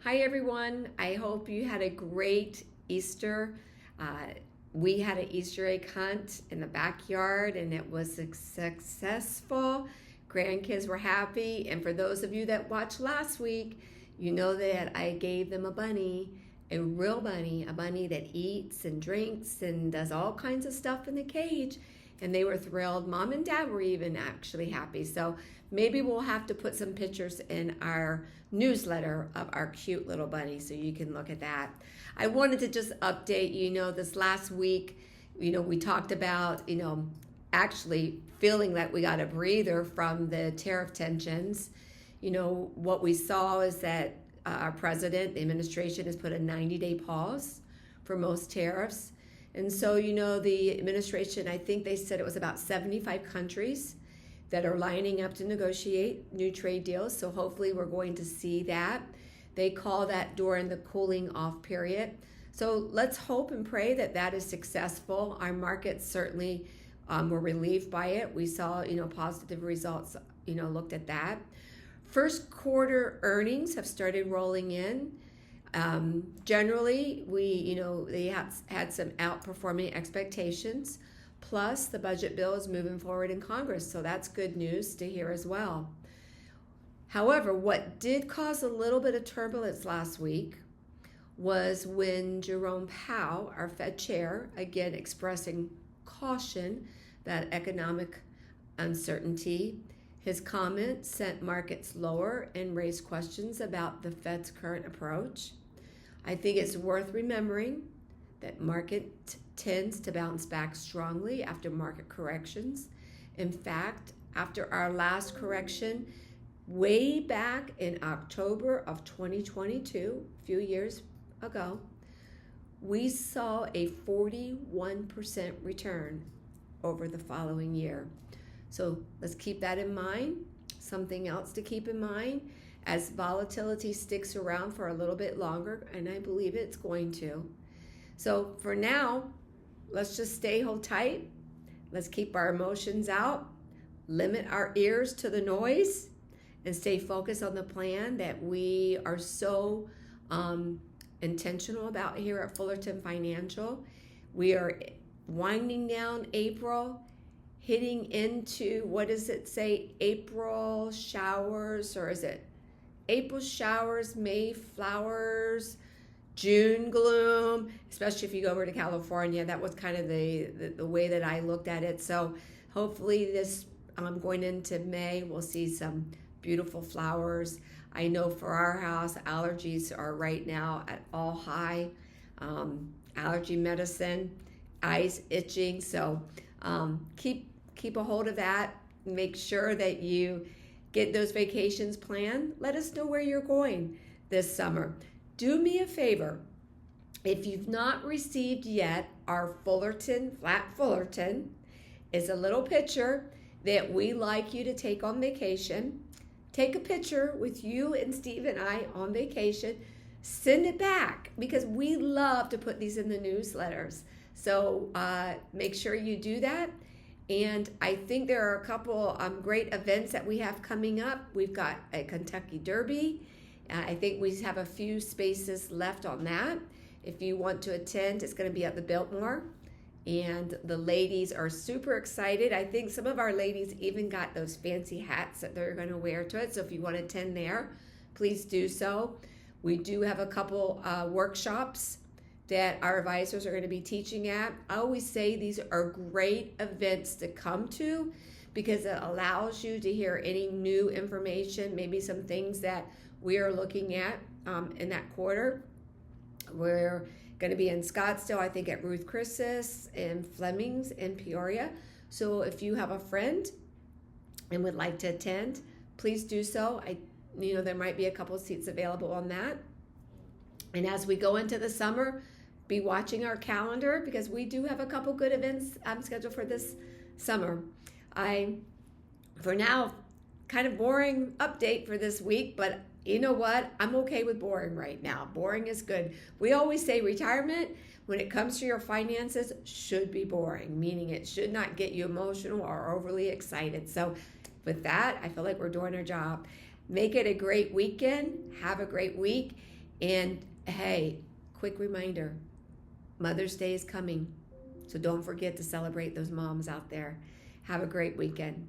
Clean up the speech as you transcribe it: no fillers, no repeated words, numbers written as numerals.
Hi everyone. I hope you had a great Easter. We had an Easter egg hunt in the backyard and it was successful. Grandkids were happy. And for those of you that watched last week, you know that I gave them a bunny, a real bunny, a bunny that eats and drinks and does all kinds of stuff in the cage. And they were thrilled. Mom and Dad were even actually happy. So maybe we'll have to put some pictures in our newsletter of our cute little bunny so you can look at that. I wanted to just update this last week, we talked about, actually feeling like we got a breather from the tariff tensions. What we saw is that our president, the administration, has put a 90-day pause for most tariffs. And so, the administration, I think they said it was about 75 countries that are lining up to negotiate new trade deals. So hopefully we're going to see that. They call that during the cooling off period. So let's hope and pray that that is successful. Our markets certainly were relieved by it. We saw, positive results, looked at that. First quarter earnings have started rolling in. Generally, they had some outperforming expectations. Plus, the budget bill is moving forward in Congress, so that's good news to hear as well. However, what did cause a little bit of turbulence last week was when Jerome Powell, our Fed chair, again expressing caution about economic uncertainty. His comment sent markets lower and raised questions about the Fed's current approach. I think it's worth remembering that market tends to bounce back strongly after market corrections. In fact, after our last correction, way back in October of 2022, a few years ago, we saw a 41% return over the following year. So let's keep that in mind. Something else to keep in mind, as volatility sticks around for a little bit longer, and I believe it's going to. So for now, let's just hold tight. Let's keep our emotions out, limit our ears to the noise, and stay focused on the plan that we are so intentional about here at Fullerton Financial. We are winding down April, hitting into, what does it say, April showers, or is it April showers, May flowers, June gloom, especially if you go over to California. That was kind of the way that I looked at it. So hopefully this going into May, we'll see some beautiful flowers. I know for our house, allergies are right now at all high. Allergy medicine, eyes itching. So keep a hold of that. Make sure that you get those vacations planned. Let us know where you're going this summer. Do me a favor, if you've not received yet, our Flat Fullerton is a little picture that we like you to take on vacation. Take a picture with you and Steve and I on vacation. Send it back, because we love to put these in the newsletters. So make sure you do that. And I think there are a couple great events that we have coming up. We've got a Kentucky Derby. I think we have a few spaces left on that. If you want to attend, it's going to be at the Biltmore. And the ladies are super excited. I think some of our ladies even got those fancy hats that they're going to wear to it. So if you want to attend there, please do so. We do have a couple workshops that our advisors are going to be teaching at. I always say these are great events to come to, because it allows you to hear any new information, maybe some things that we are looking at in that quarter. We're going to be in Scottsdale, I think at Ruth Chris's and Fleming's in Peoria. So if you have a friend and would like to attend, please do so. There might be a couple of seats available on that. And as we go into the summer, be watching our calendar, because we do have a couple good events scheduled for this summer. For now, kind of boring update for this week, but you know what? I'm okay with boring right now. Boring is good. We always say retirement, when it comes to your finances, should be boring, meaning it should not get you emotional or overly excited. So with that, I feel like we're doing our job. Make it a great weekend. Have a great week. And hey, quick reminder, Mother's Day is coming. So don't forget to celebrate those moms out there. Have a great weekend.